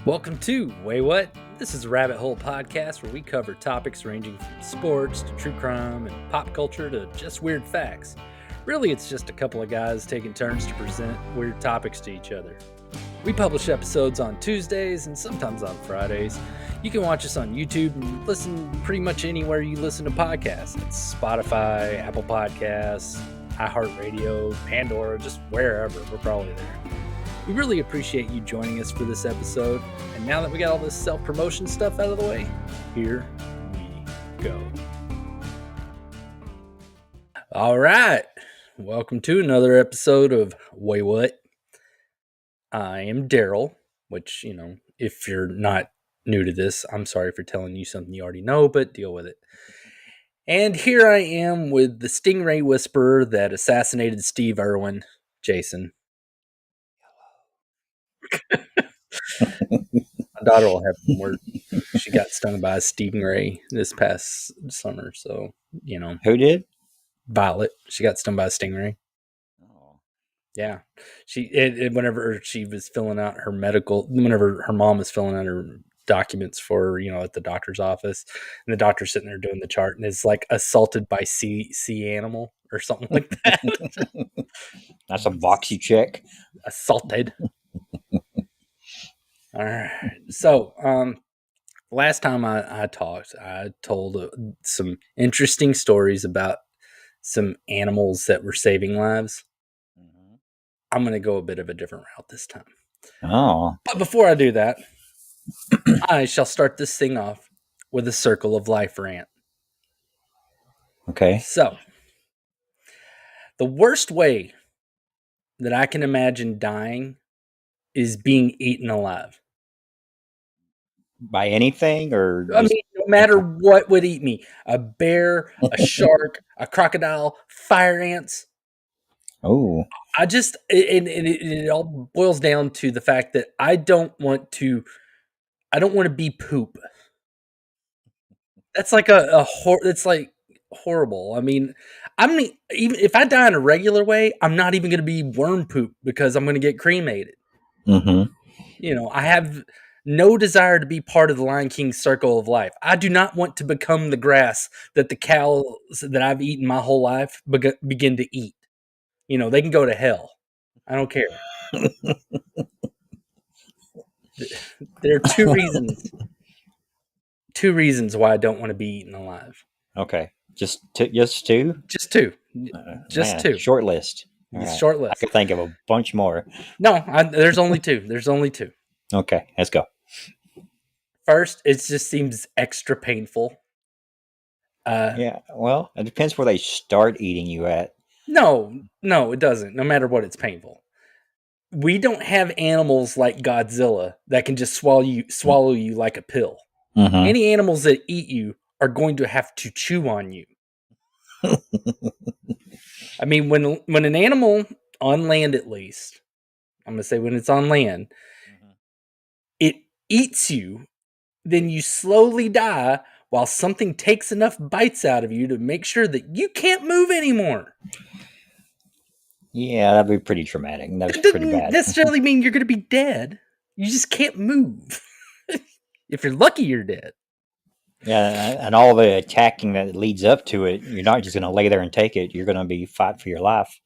Welcome to Waywut. This is a rabbit hole podcast where we cover topics ranging from sports to true crime and pop culture to just weird facts. Really, it's just a couple of guys taking turns to present weird topics to each other. We publish episodes on Tuesdays and sometimes on Fridays. You can watch us on YouTube and listen pretty much anywhere you listen to podcasts. It's Spotify, Apple Podcasts, iHeartRadio, Pandora, just wherever. We're probably there. We really appreciate you joining us for this episode. And now that we got all this self-promotion stuff out of the way, here we go. All right. Welcome to another episode of Waywut. I am Darrell, which, if you're not new to this, I'm sorry for telling you something you already know, but deal with it. And here I am with the stingray whisperer that assassinated Steve Irwin, Jason. My daughter will have some work. She got stung by a stingray this past summer, so Who did? Violet. She got stung by a stingray. Oh. Yeah, whenever she was filling out her medical, whenever her mom was filling out her documents for at the doctor's office, and the doctor's sitting there doing the chart, and it's like assaulted by sea animal or something like that. That's a boxy check. Assaulted. All right. So, last time I talked, I told some interesting stories about some animals that were saving lives. Mm-hmm. I'm going to go a bit of a different route this time. Oh. But before I do that, I shall start this thing off with a circle of life rant. Okay. So, the worst way that I can imagine dying is being eaten alive. By anything, or I mean, no matter what would eat me. A bear, a shark, a crocodile, fire ants. Oh. It all boils down to the fact that I don't want to be poop. That's like it's like horrible. I mean, even if I die in a regular way, I'm not even going to be worm poop because I'm going to get cremated. Mm-hmm. I have no desire to be part of the Lion King's circle of life. I do not want to become the grass that the cows that I've eaten my whole life begin to eat. They can go to hell. I don't care. There are two reasons. Two reasons why I don't want to be eaten alive. Okay. Just two? Just two. Just two. Short list. Right. Short list. I could think of a bunch more. No, there's only two. There's only two. Okay, let's go. First, it just seems extra painful. Yeah, well, it depends where they start eating you at. No, it doesn't. No matter what, it's painful. We don't have animals like Godzilla that can just swallow you like a pill. Mm-hmm. Any animals that eat you are going to have to chew on you. I mean, when an animal on land, at least, I'm gonna say when it's on land, it eats you, then you slowly die while something takes enough bites out of you to make sure that you can't move anymore. Yeah, that'd be pretty traumatic. That's pretty bad. Doesn't necessarily mean you're going to be dead. You just can't move. If you're lucky, you're dead. Yeah, and all the attacking that leads up to it, you're not just going to lay there and take it. You're going to be fighting for your life.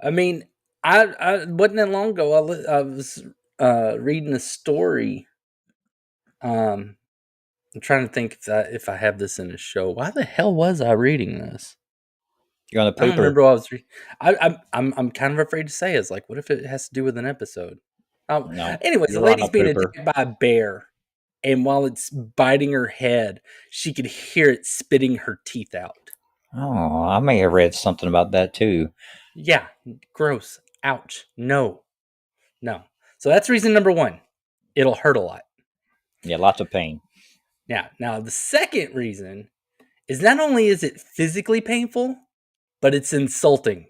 I mean, I wasn't that long ago. I was reading a story. I'm trying to think if I have this in a show. Why the hell was I reading this? You're on the paper. I don't remember what I was reading. I'm kind of afraid to say. It's like, what if it has to do with an episode? No. Anyways, the lady's being attacked by a bear, and while it's biting her head, she could hear it spitting her teeth out. Oh, I may have read something about that too. Yeah, gross. Ouch. No. So that's reason number one. It'll hurt a lot. Yeah, lots of pain. Yeah. Now, the second reason is not only is it physically painful, but it's insulting.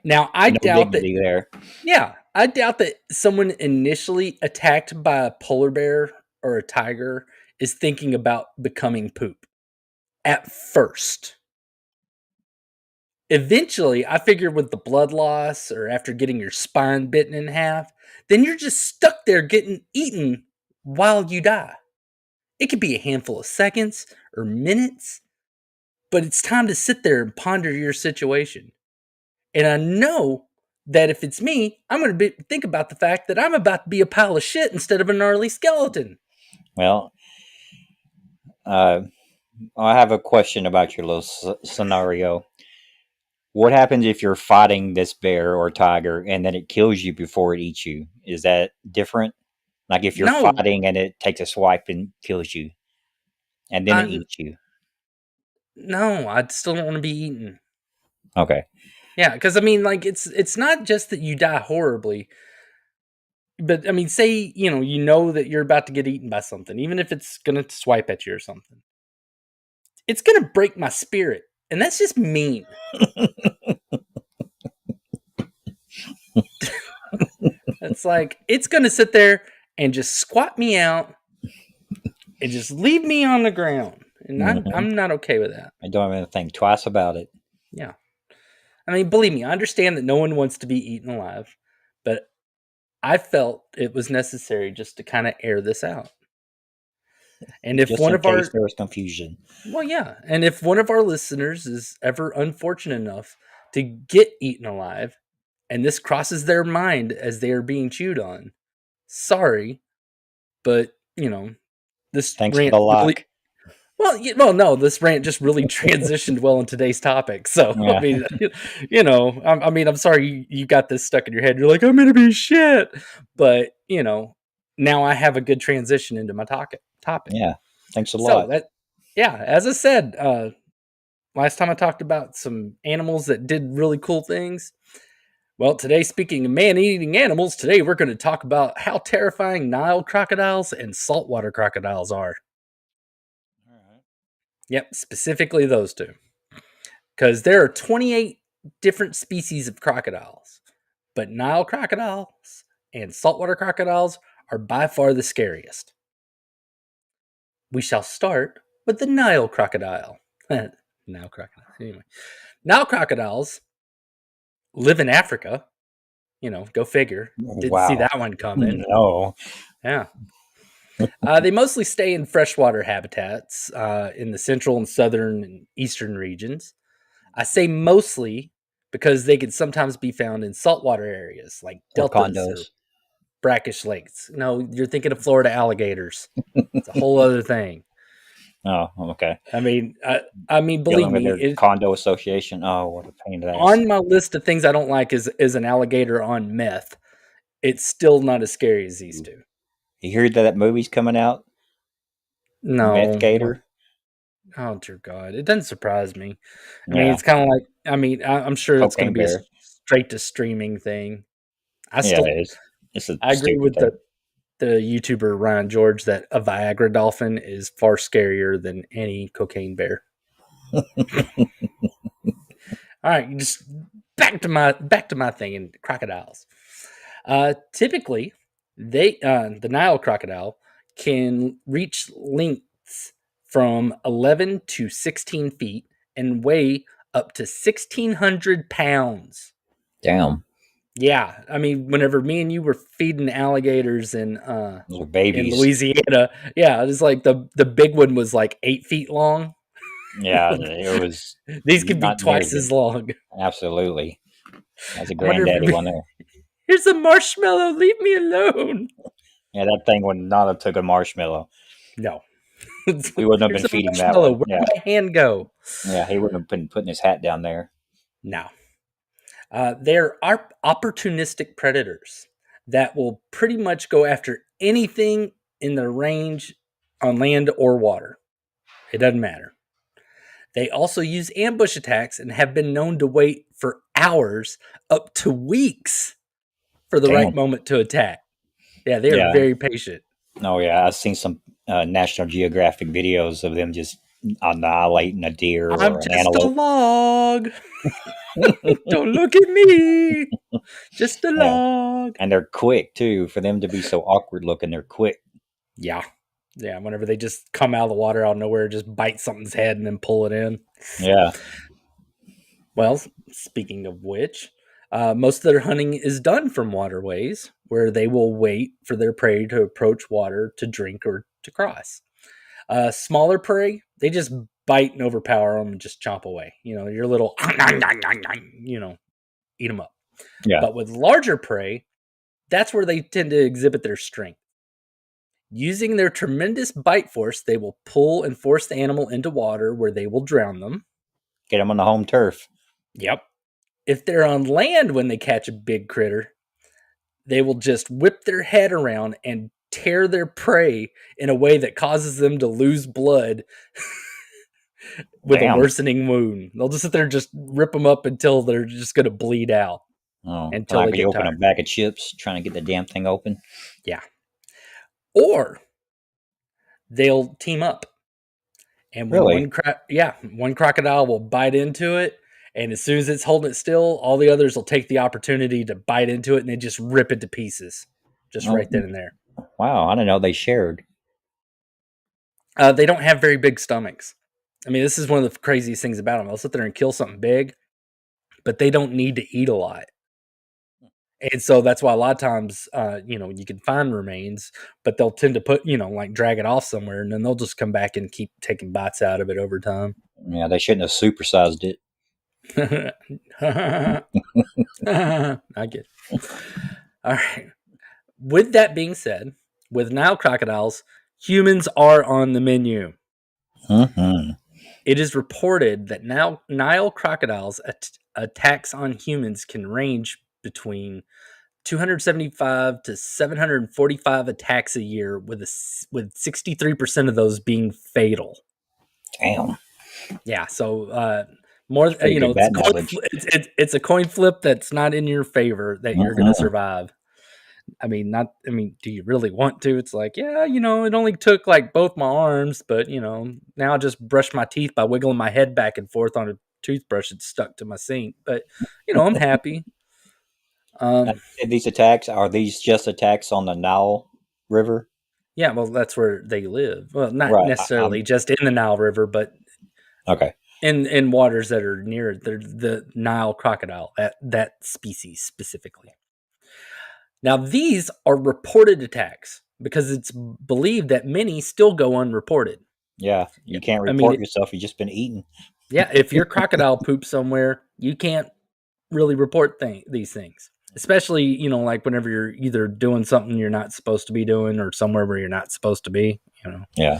Now, I doubt that. There. Yeah, I doubt that someone initially attacked by a polar bear or a tiger is thinking about becoming poop at first. Eventually, I figured with the blood loss or after getting your spine bitten in half, then you're just stuck there getting eaten while you die. It could be a handful of seconds or minutes, but it's time to sit there and ponder your situation. And I know that if it's me, I'm going to think about the fact that I'm about to be a pile of shit instead of a gnarly skeleton. Well, I have a question about your little scenario. What happens if you're fighting this bear or tiger and then it kills you before it eats you? Is that different? Like if you're No, fighting and it takes a swipe and kills you and then it I eats you. no, I still don't want to be eaten. Okay. Yeah, because I mean, like it's not just that you die horribly, but I mean, say you know that you're about to get eaten by something, even if it's gonna swipe at you or something, it's gonna break my spirit, and that's just mean. It's like it's gonna sit there and just squat me out and just leave me on the ground, and Mhm. I'm not okay with that. I don't even think twice about it. Yeah, I mean, believe me, I understand that no one wants to be eaten alive, but I felt it was necessary just to kind of air this out. And if Just one in of case our there was confusion. Well, yeah, and if one of our listeners is ever unfortunate enough to get eaten alive, and this crosses their mind as they are being chewed on, sorry, but this Thanks for rant the really lock. well, no, this rant just really transitioned well in today's topic. So, I Yeah. mean, I'm sorry you got this stuck in your head. You're like, I'm gonna be shit, but now I have a good transition into my topic. Yeah. Thanks a So lot. yeah, as I said, last time I talked about some animals that did really cool things. Well, today, speaking of man-eating animals, today we're going to talk about how terrifying Nile crocodiles and saltwater crocodiles are. All right. Yep, specifically those two. Because there are 28 different species of crocodiles, but Nile crocodiles and saltwater crocodiles are by far the scariest. We shall start with the Nile crocodile. Nile crocodile. Anyway, Nile crocodiles live in Africa. Go figure. Didn't see Wow. that one coming. No. Yeah. They mostly stay in freshwater habitats in the central and southern and eastern regions. I say mostly because they can sometimes be found in saltwater areas like Or deltas or condos. brackish lakes. No, you're thinking of Florida alligators. It's a whole other thing. Oh, okay. I mean, I mean, believe Dealing with me, their condo association. Oh, what a pain in the ass. on my list of things I don't like is an alligator on meth. It's still not as scary as these two. You heard that movie's coming out? Meth No, Gator? oh dear God, it doesn't surprise me. I mean, Yeah. it's kind of like I'm sure it's going to Cocaine be a Bear. straight to streaming thing. I Yeah, still it is. It's a I agree stupid with thing. the YouTuber Ryan George that a Viagra dolphin is far scarier than any cocaine bear. All right, just back to my thing in crocodiles. Typically, the Nile crocodile can reach lengths from 11 to 16 feet and weigh up to 1,600 pounds. Damn. Yeah, I mean, whenever me and you were feeding alligators Those are in babies. Louisiana, yeah, it was like the big one was like 8 feet long. Yeah, it was These could be not near twice good. as long. Absolutely. That's a I wonder if granddaddy one there. here's a marshmallow. Leave me alone. Yeah, that thing would not have took a marshmallow. No, We wouldn't have here's been a feeding that marshmallow. one. Where'd Yeah. my hand go? Yeah, he wouldn't have been putting his hat down there. No. They're opportunistic predators that will pretty much go after anything in their range on land or water. It doesn't matter. They also use ambush attacks and have been known to wait for hours, up to weeks, for the right Damn. moment to attack. Yeah, they are Yeah. very patient. Oh, yeah. I've seen some National Geographic videos of them just annihilating a deer I'm or an just a antelope. log. Don't look at me. Just a Yeah. log. And they're quick, too. For them to be so awkward looking, they're quick. Yeah. Yeah. Whenever they just come out of the water out of nowhere, just bite something's head and then pull it in. Yeah. Well, speaking of which, most of their hunting is done from waterways where they will wait for their prey to approach water to drink or to cross. Smaller prey, they just bite and overpower them and just chomp away. Your little, eat them up. Yeah. But with larger prey, that's where they tend to exhibit their strength. Using their tremendous bite force, they will pull and force the animal into water where they will drown them. Get them on the home turf. Yep. If they're on land when they catch a big critter, they will just whip their head around and tear their prey in a way that causes them to lose blood with a worsening wound. They'll just sit there and just rip them up until they're just going to bleed out. Oh, until can I they be get opening tired. a bag of chips trying to get the damn thing open? Yeah. Or they'll team up. And when Really? one crocodile will bite into it, and as soon as it's holding it still, all the others will take the opportunity to bite into it, and they just rip it to pieces, just right then and there. Wow, I didn't know they shared. They don't have very big stomachs. I mean, this is one of the craziest things about them. They'll sit there and kill something big, but they don't need to eat a lot. And so that's why a lot of times, you can find remains, but they'll tend to put, like drag it off somewhere, and then they'll just come back and keep taking bites out of it over time. Yeah, they shouldn't have supersized it. I get it. All right. With that being said, with Nile crocodiles, humans are on the menu. Mm-hmm. It is reported that Nile crocodiles attacks on humans can range between 275 to 745 attacks a year, with 63% of those being fatal. Damn. Yeah, so more, it's a coin flip that's not in your favor that you're going to survive. I mean, do you really want to? It's like, yeah, it only took like both my arms, but now I just brush my teeth by wiggling my head back and forth on a toothbrush that's stuck to my sink. But I'm happy. These attacks, are these just attacks on the Nile River? Yeah, well, that's where they live. Well, not Right. necessarily just in the Nile River, but Okay. in waters that are near the Nile crocodile, that species specifically. Now, these are reported attacks because it's believed that many still go unreported. Yeah, you can't report yourself. You've just been eaten. Yeah, if your crocodile poops somewhere, you can't really report these things. Especially, like whenever you're either doing something you're not supposed to be doing or somewhere where you're not supposed to be, Yeah.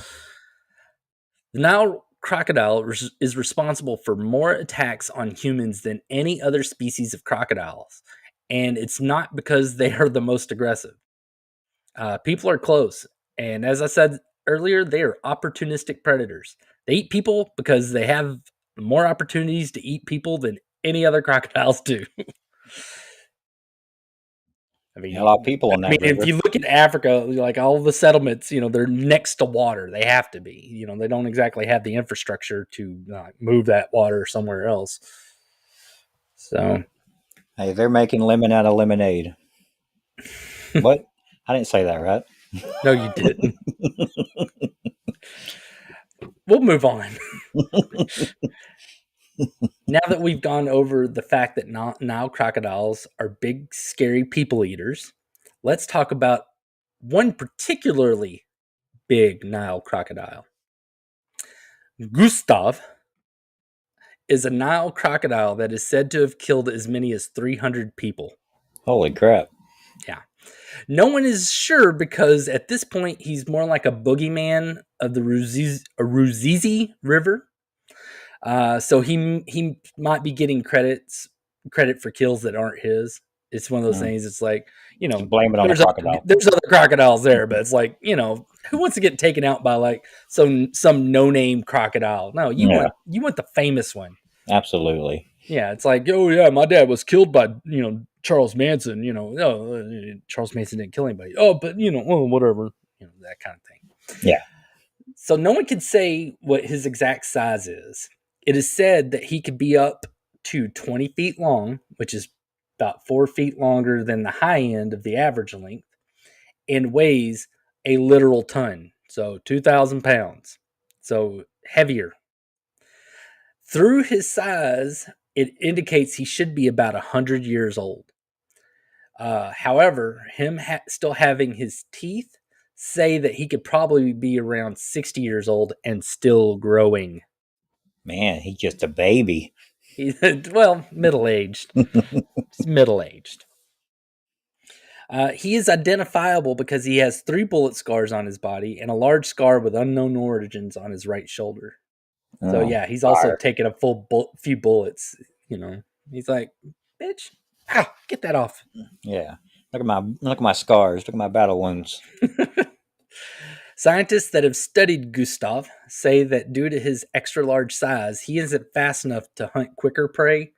The Nile crocodile is responsible for more attacks on humans than any other species of crocodiles. And it's not because they are the most aggressive. People are close. And as I said earlier, they are opportunistic predators. They eat people because they have more opportunities to eat people than any other crocodiles do. I mean, a lot of people on that river. If you look at Africa, like all the settlements, they're next to water. They have to be. They don't exactly have the infrastructure to move that water somewhere else. So, Hey, they're making lemon out of lemonade. What? I didn't say that, right? No, you didn't. We'll move on. Now that we've gone over the fact that Nile crocodiles are big, scary people eaters, let's talk about one particularly big Nile crocodile. Gustav is a Nile crocodile that is said to have killed as many as 300 people. Holy crap. Yeah. No one is sure because at this point he's more like a boogeyman of the Ruzizi River. So he might be getting credit for kills that aren't his. It's one of those things. It's like, blame it on the crocodile. There's other crocodiles there, but it's like, who wants to get taken out by like some no-name crocodile? No, you want the famous one. Absolutely. Yeah, it's like, oh yeah, my dad was killed by Charles Manson. Charles Manson didn't kill anybody. Oh, but whatever, that kind of thing. Yeah. So no one can say what his exact size is. It is said that he could be up to 20 feet long, which is about 4 feet longer than the high end of the average length, and weighs a literal ton. So 2,000 pounds. So heavier. Through his size it indicates he should be about 100 years old. However, him still having his teeth say that he could probably be around 60 years old and still growing. Man, he's just a baby. He's, well, middle-aged. He's middle-aged. He is identifiable because he has 3 bullet scars on his body and a large scar with unknown origins on his right shoulder. So Oh, yeah, he's also fire. taken a few bullets. You know, he's like, "Bitch, ow, get that off." Yeah. Look at my scars. Look at my battle wounds. Scientists that have studied Gustav say that due to his extra large size, he isn't fast enough to hunt quicker prey,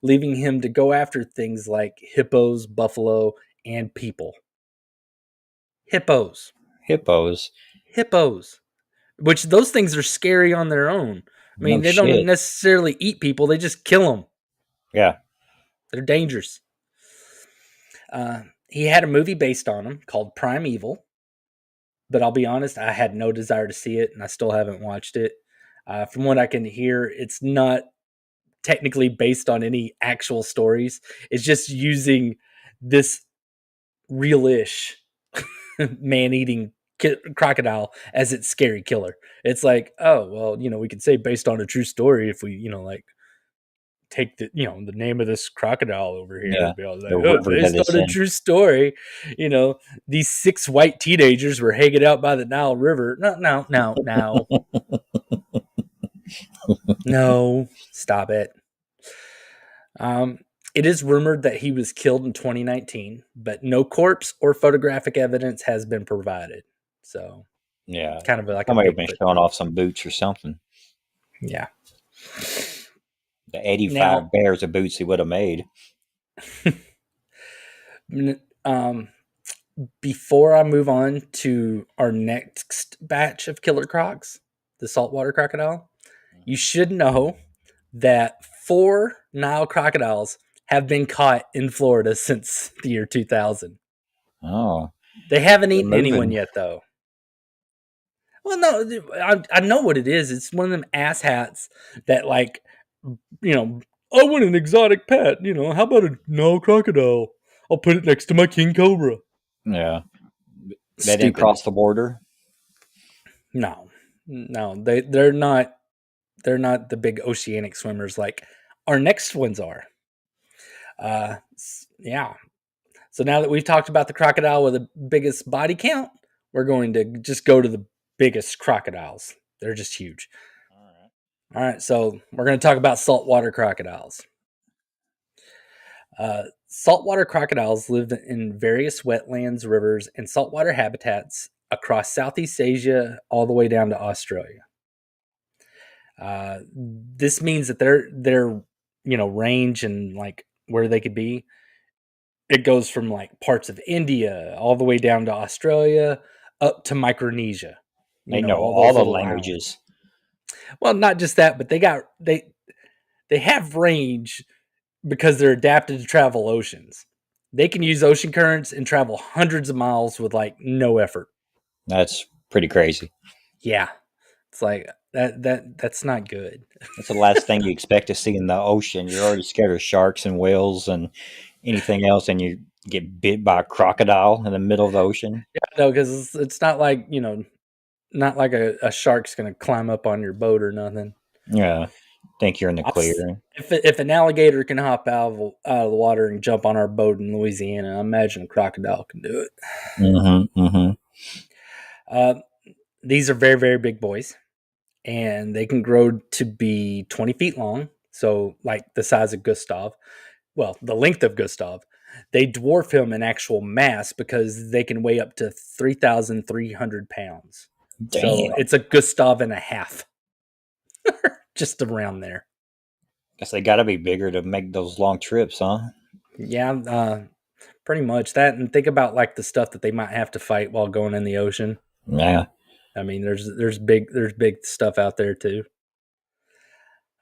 leaving him to go after things like hippos, buffalo, and people. Hippos. Hippos. Hippos. Which those things are scary on their own. I No mean, they don't shit. necessarily eat people, they just kill them. Yeah. They're dangerous. He had a movie based on him called Primeval, but I'll be honest, I had no desire to see it, and I still haven't watched it. From what I can hear, it's not technically based on any actual stories. It's just using this real-ish man-eating crocodile as its scary killer. It's like, oh, well, we could say based on a true story if we, like take the the name of this crocodile over here Yeah. and be all like, The oh, river that based it's on a in. true story. These 6 white teenagers were hanging out by the Nile River. No, stop it. It is rumored that he was killed in 2019, but no corpse or photographic evidence has been provided. So Yeah. kind of like a Somebody have been Bigfoot showing thing. off some boots or something. Yeah. The 85 Now, pairs of boots he would have made. um, before I move on to our next batch of killer crocs, the saltwater crocodile, you should know that 4 Nile crocodiles have been caught in Florida since the year 2000. Oh, They haven't they're eaten anyone moving. yet, though. Well, no, I know what it is. It's one of them ass hats that, like, you know, I want an exotic pet. How about a Nile crocodile? I'll put it next to my king cobra. Yeah. They didn't Stupid. cross the border. No, they're not. They're not the big oceanic swimmers like our next ones are. Yeah. So now that we've talked about the crocodile with the biggest body count, we're going to just go to the biggest crocodiles. They're just huge. All right, so we're going to talk about saltwater crocodiles. Saltwater crocodiles live in various wetlands, rivers, and saltwater habitats across Southeast Asia all the way down to Australia. This means that their range and like where they could be, it goes from like parts of India all the way down to Australia up to Micronesia. They know All all those the little islands. languages. Well, not just that, but they have range because they're adapted to travel oceans. They can use ocean currents and travel hundreds of miles with like no effort. That's pretty crazy. Yeah. It's like that's not good. That's the last thing you expect to see in the ocean. You're already scared of sharks and whales and anything else, and you get bit by a crocodile in the middle of the ocean. Yeah, no, because it's not like, not like a shark's going to climb up on your boat or nothing. Yeah. Think you're in the clear. If an alligator can hop out of the water and jump on our boat in Louisiana, I imagine a crocodile can do it. Mm-hmm. Mm-hmm. These are very, very big boys, and they can grow to be 20 feet long. So, like the size of Gustav. Well, the length of Gustav. They dwarf him in actual mass because they can weigh up to 3,300 pounds. So, Damn. it's a Gustav and a half. Just around there. Guess they got to be bigger to make those long trips, huh? Yeah, pretty much that. And think about like the stuff that they might have to fight while going in the ocean. Yeah. I mean, there's big stuff out there too.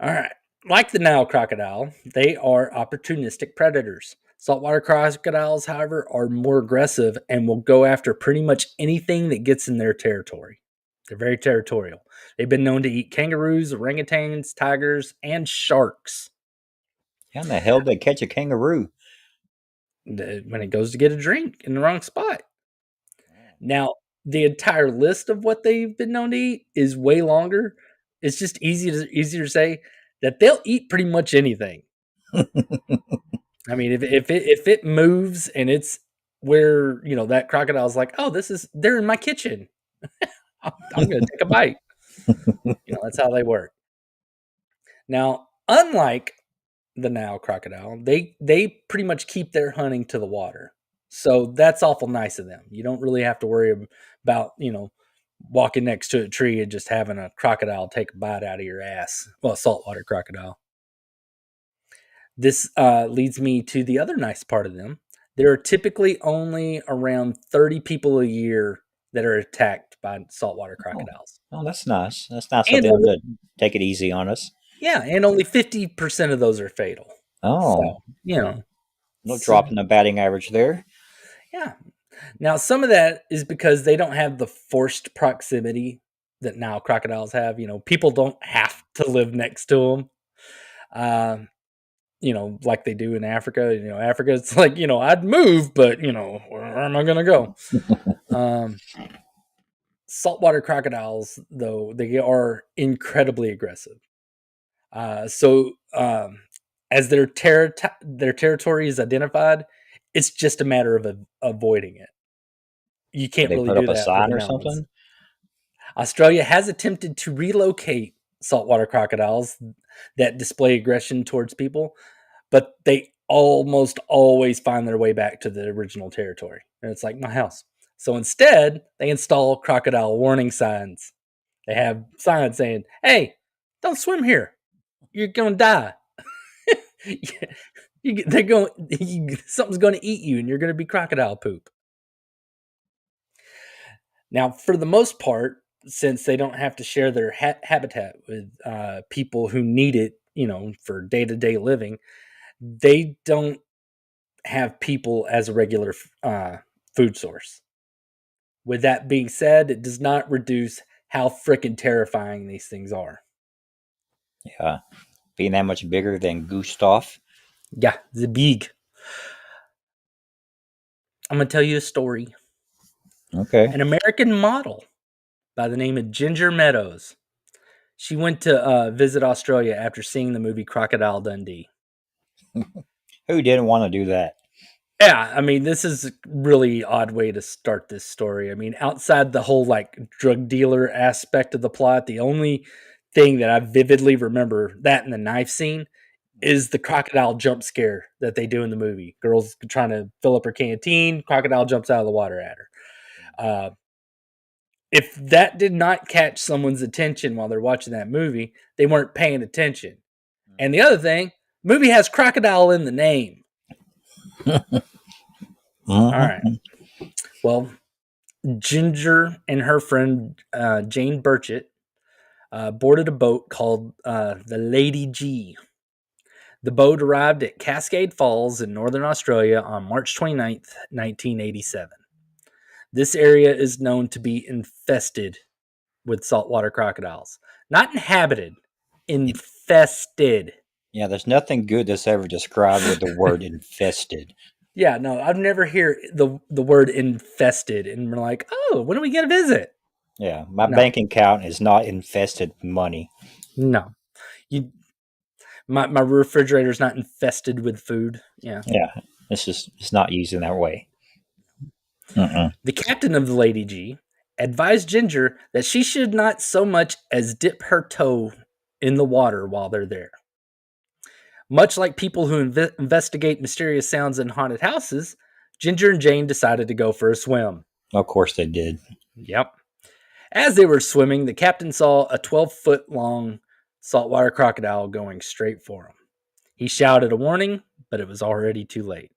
All right. Like the Nile crocodile, they are opportunistic predators. Saltwater crocodiles, however, are more aggressive and will go after pretty much anything that gets in their territory. They're very territorial. They've been known to eat kangaroos, orangutans, tigers, and sharks. How in the hell did they catch a kangaroo? When it goes to get a drink in the wrong spot. Now, the entire list of what they've been known to eat is way longer. It's just easier to say that they'll eat pretty much anything. I mean, if it moves and it's where that crocodile's like, oh, they're in my kitchen. I'm gonna take a bite. That's how they work. Now, unlike the Nile crocodile, they pretty much keep their hunting to the water. So that's awful nice of them. You don't really have to worry about, walking next to a tree and just having a crocodile take a bite out of your ass. Well, a saltwater crocodile. This leads me to the other nice part of them. There are typically only around 30 people a year that are attacked by saltwater crocodiles. Oh, that's nice. That's nice of And them to take it easy on us. Yeah, and only 50% of those are fatal. Oh, So, no drop in the batting average there. Yeah. Now, some of that is because they don't have the forced proximity that Nile crocodiles have. People don't have to live next to them. Like they do in Africa. Africa, it's like, I'd move, but, where am I going to go? Saltwater crocodiles, though, they are incredibly aggressive. So as their territory is identified, it's just a matter of avoiding it. You can't really do that. They put up a sign or something? Australia has attempted to relocate saltwater crocodiles that display aggression towards people, but they almost always find their way back to the original territory. And it's like my house. So instead, they install crocodile warning signs. They have signs saying, hey, don't swim here. You're going to die. Something's going to eat you and you're going to be crocodile poop. Now, for the most part, since they don't have to share their habitat with people who need it, for day-to-day living, they don't have people as a regular food source. With that being said, it does not reduce how freaking terrifying these things are. Yeah. Being that much bigger than Gustav. Yeah, the big. I'm going to tell you a story. Okay. An American model by the name of Ginger Meadows. She went to visit Australia after seeing the movie Crocodile Dundee. Who didn't want to do that? Yeah, I mean, this is a really odd way to start this story. I mean, outside the whole drug dealer aspect of the plot, the only thing that I vividly remember, that and the knife scene, is the crocodile jump scare that they do in the movie. Girl's trying to fill up her canteen, crocodile jumps out of the water at her. If that did not catch someone's attention while they're watching that movie, they weren't paying attention. And the other thing, the movie has crocodile in the name. All right. Well, Ginger and her friend Jane Burchett boarded a boat called the Lady G. The boat arrived at Cascade Falls in northern Australia on March 29th, 1987. This area is known to be infested with saltwater crocodiles. Not inhabited, infested. Yeah, there's nothing good that's ever described with the word infested. Yeah, no, I've never heard the word infested, and we're like, oh, when are we going to visit? Yeah, my bank account is not infested with money. No. My refrigerator's not infested with food. Yeah. Yeah, it's not used in that way. The captain of the Lady G advised Ginger that she should not so much as dip her toe in the water while they're there. Much like people who investigate mysterious sounds in haunted houses, Ginger and Jane decided to go for a swim. Of course they did. Yep. As they were swimming, the captain saw a 12-foot-long saltwater crocodile going straight for him. He shouted a warning, but it was already too late.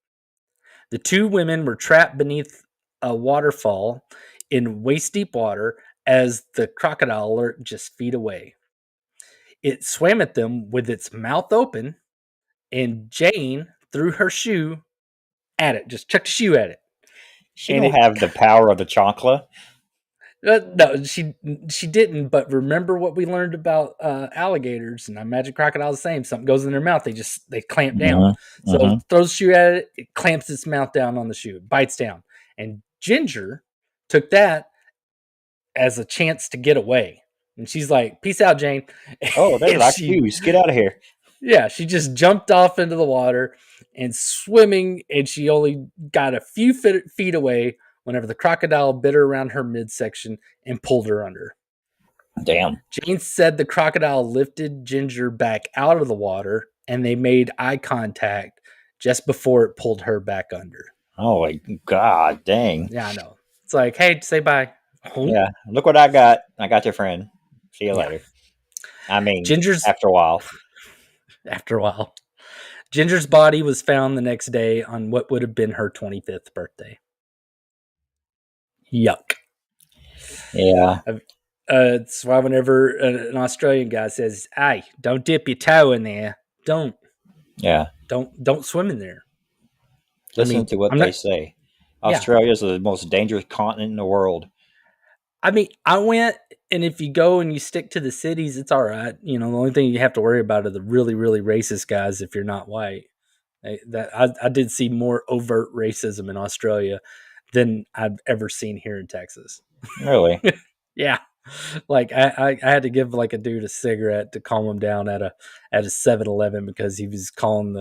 The two women were trapped beneath a waterfall in waist-deep water as the crocodile lurked just feet away. It swam at them with its mouth open, and Jane threw her shoe at it, just chucked a shoe at it. She don't have the power of the chancla. No, she didn't. But remember what we learned about alligators, and I imagine crocodiles the same. Something goes in their mouth, they clamp down. Hmm. So Hmm. throws a shoe at it, it clamps its mouth down on the shoe, bites down. And Ginger took that as a chance to get away, and she's like, "Peace out, Jane." Oh, they And like shoes. Get out of here. she just jumped off into the water and swimming, and she only got a few feet away whenever the crocodile bit her around her midsection and pulled her under. Damn. Jane said the crocodile lifted Ginger back out of the water and they made eye contact just before it pulled her back under. Oh my God, dang. Yeah, I know. It's like, hey, say bye. Oh, Yeah. Look what I got. I got your friend. See you yeah. later. I mean, Ginger's, after a while. after a while, Ginger's body was found the next day on what would have been her 25th birthday. Yuck. Yeah. It's why whenever an Australian guy says, "Hey, don't dip your toe in there," don't Yeah. don't swim in there. Listen to what I'm they not. say. Yeah, Australia is the most dangerous continent in the world. I mean, I went, and if you go and you stick to the cities, it's all right. You know, the only thing you have to worry about are the really, really racist guys if you're not white. I did see more overt racism in Australia than I've ever seen here in Texas. Really? Yeah, like I had to give like a dude a cigarette to calm him down at a 7-Eleven because he was calling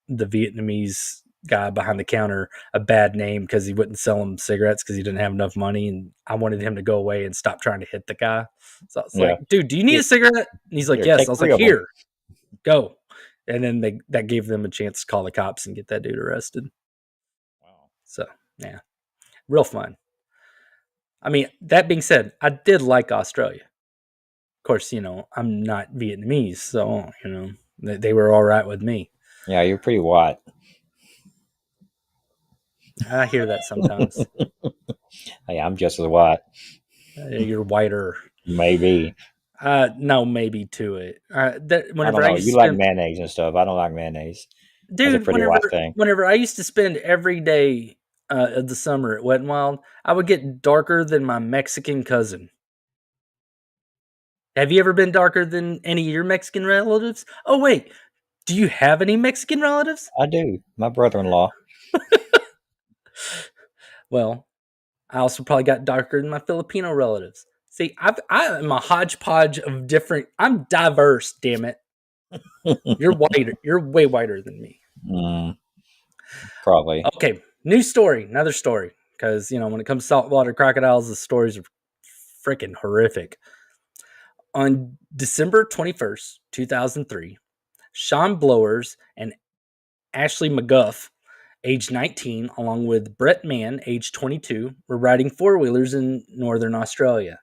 the Vietnamese guy behind the counter a bad name because he wouldn't sell him cigarettes because he didn't have enough money, and I wanted him to go away and stop trying to hit the guy. So I was Yeah. like, "Dude, do you need Here, a cigarette?" And he's like, here, "Yes." take I was three like, of them. "Here, go." And then that gave them a chance to call the cops and get that dude arrested. Wow. So yeah, real fun. I mean, that being said, I did like Australia. Of course, you know, I'm not Vietnamese, so you know they were all right with me. Yeah, you're pretty white. I hear that sometimes. Hey, I'm just as white. You're whiter. Maybe. No, maybe to it. I don't Whenever I know. used to You like spend, mayonnaise and stuff. I don't like mayonnaise. That's a dude, pretty white thing. whenever I used to spend every day of the summer at Wet and Wild, I would get darker than my Mexican cousin. Have you ever been darker than any of your Mexican relatives? Oh wait, do you have any Mexican relatives? I do. My brother-in-law. Well, I also probably got darker than my Filipino relatives. See, I am a hodgepodge of different. I'm diverse. Damn it, you're whiter. You're way whiter than me. Mm, probably. Okay, new story, another story. Because you know, when it comes to saltwater crocodiles, the stories are freaking horrific. On December 21st, 2003, Sean Blowers and Ashley McGuff, age 19, along with Brett Mann, age 22, were riding four wheelers in northern Australia.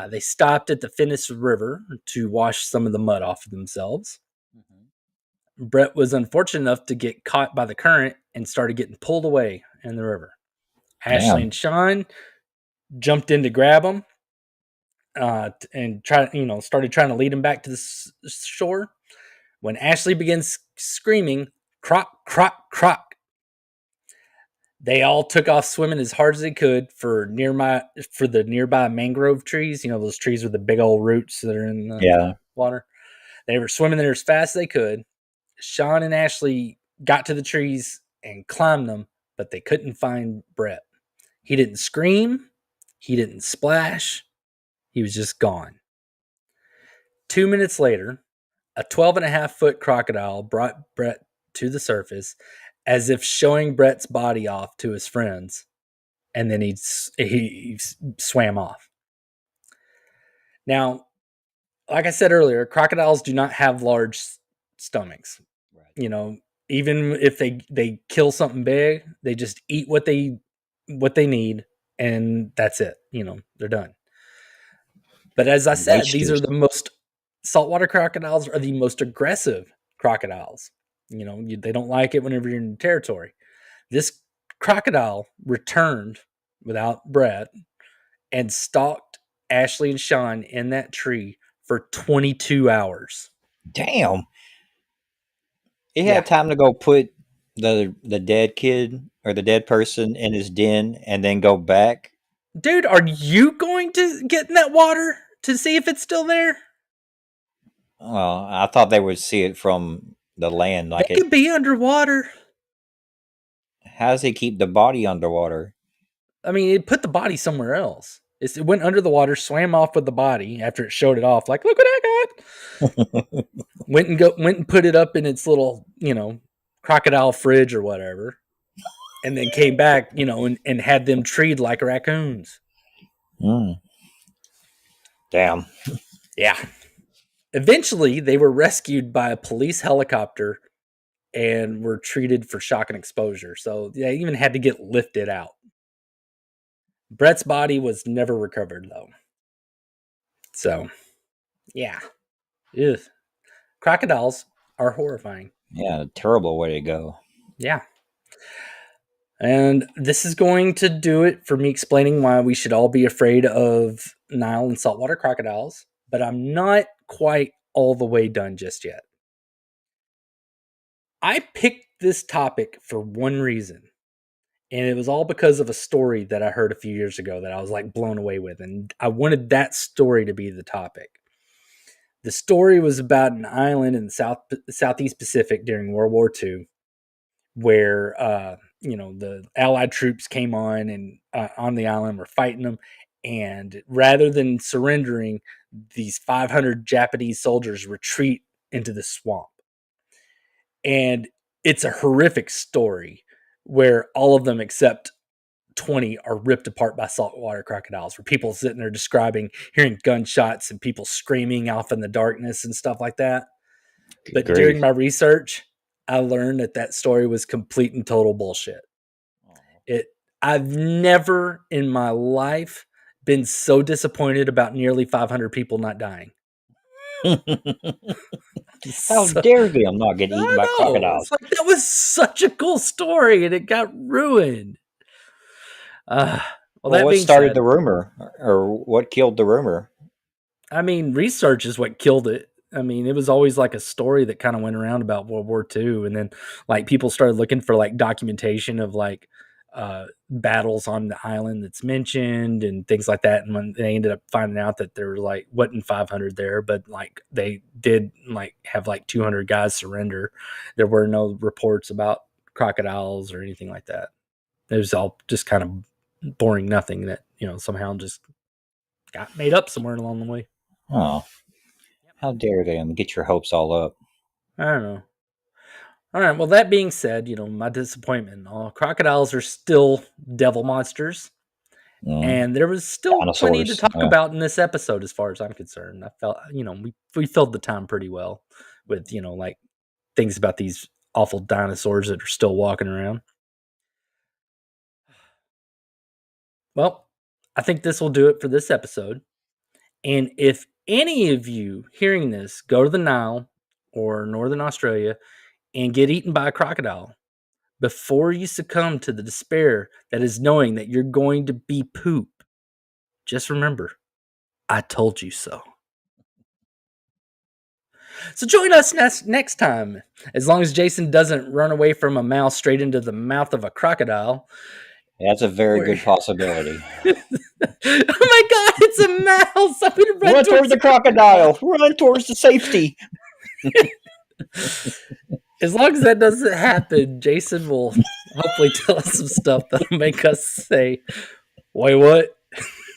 They stopped at the Finnis River to wash some of the mud off of themselves. Brett was unfortunate enough to get caught by the current and started getting pulled away in the river. Ashley Damn. and Sean jumped in to grab him and started trying to lead him back to the shore. When Ashley begins screaming, "Croc, croc, croc," they all took off swimming as hard as they could for the nearby mangrove trees. You know, those trees with the big old roots that are in the Yeah. water. They were swimming there as fast as they could. Sean and Ashley got to the trees and climbed them, but they couldn't find Brett. He didn't scream. He didn't splash. He was just gone. 2 minutes later, a 12.5 foot crocodile brought Brett to the surface as if showing Brett's body off to his friends, and then he swam off. Now, like I said earlier, crocodiles do not have large stomachs. Right. You know, even if they kill something big, they just eat what they need, and that's it. You know, they're done. But as I said, these are Wasters. the most saltwater crocodiles are the most aggressive crocodiles. You know, they don't like it whenever you're in territory. This crocodile returned without Brett and stalked Ashley and Sean in that tree for 22 hours. Damn. He Yeah. had time to go put the dead kid or the dead person in his den and then go back. Dude, are you going to get in that water to see if it's still there? Well, I thought they would see it from the land. It could be underwater. How does he keep the body underwater? I mean, it put the body somewhere else. It went under the water, swam off with the body after it showed it off. Like, look what I got. went and put it up in its little, crocodile fridge or whatever, and then came back, and had them treated like raccoons. Damn. Yeah. Eventually, they were rescued by a police helicopter and were treated for shock and exposure. So they even had to get lifted out. Brett's body was never recovered, though. So, yeah. Ugh. Crocodiles are horrifying. Yeah, a terrible way to go. Yeah. And this is going to do it for me explaining why we should all be afraid of Nile and saltwater crocodiles. But I'm not quite all the way done just yet. I picked this topic for one reason. And it was all because of a story that I heard a few years ago that I was like blown away with. And I wanted that story to be the topic. The story was about an island in the Southeast Pacific during World War II where, the Allied troops came on and on the island were fighting them. And rather than surrendering, these 500 Japanese soldiers retreat into the swamp. And it's a horrific story where all of them except 20 are ripped apart by saltwater crocodiles, where people sitting there describing hearing gunshots and people screaming off in the darkness and stuff like that. But during my research, I learned that story was complete and total bullshit. I've never in my life been so disappointed about nearly 500 people not dying. How dare them not get eaten by crocodiles? Like, that was such a cool story, and it got ruined. What started the rumor, or what killed the rumor? I mean, research is what killed it. I mean, it was always like a story that kind of went around about World War II, and then like people started looking for like documentation of like battles on the island that's mentioned and things like that. And when they ended up finding out that there were like wasn't 500 there, but like they did like have like 200 guys surrender. There were no reports about crocodiles or anything like that. It was all just kind of boring nothing that, somehow just got made up somewhere along the way. Oh, how dare them get your hopes all up. I don't know. All right. Well, that being said, my disappointment. Crocodiles are still devil monsters. And there was still plenty to talk about in this episode as far as I'm concerned. I felt, we filled the time pretty well with, like things about these awful dinosaurs that are still walking around. Well, I think this will do it for this episode. And if any of you hearing this go to the Nile or Northern Australia and get eaten by a crocodile, before you succumb to the despair that is knowing that you're going to be poop, just remember, I told you so. So join us next time, as long as Jason doesn't run away from a mouse straight into the mouth of a crocodile. That's a very good possibility. Oh my God, it's a mouse! I'm gonna run towards the crocodile. Run towards the safety. As long as that doesn't happen, Jason will hopefully tell us some stuff that'll make us say, Waywut.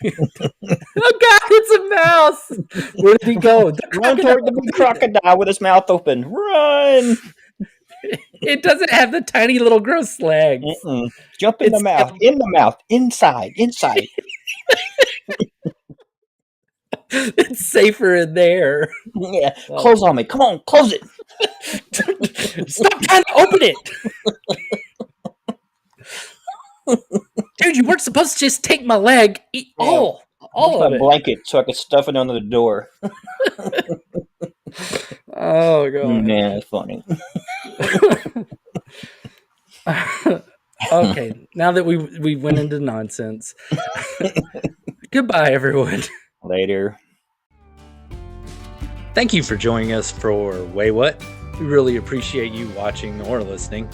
Oh God, it's a mouse! Where did he go? Run toward the big crocodile with his mouth open. Run! It doesn't have the tiny little gross legs. Jump in the mouth. In the mouth. Inside. It's safer in there. Yeah. Close on me. Come on, close it. Stop trying to open it. Dude, you weren't supposed to just take my leg. Eat all of it. A blanket so I could stuff it under the door. Oh God. Yeah, that's funny. Okay, now that we went into nonsense. Goodbye, everyone. Later. Thank you for joining us for Waywut. We really appreciate you watching or listening.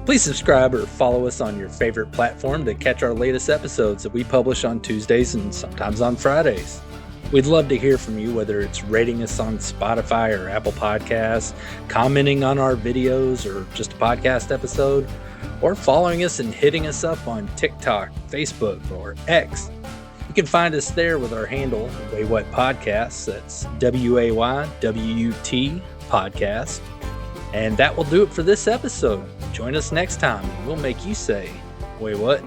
Please subscribe or follow us on your favorite platform to catch our latest episodes that we publish on Tuesdays and sometimes on Fridays. We'd love to hear from you, whether it's rating us on Spotify or Apple Podcasts, commenting on our videos or just a podcast episode, or following us and hitting us up on TikTok, Facebook, or X. You can find us there with our handle, Waywut Podcasts. That's WAYWUT Podcast. And that will do it for this episode. Join us next time, and we'll make you say, Waywut.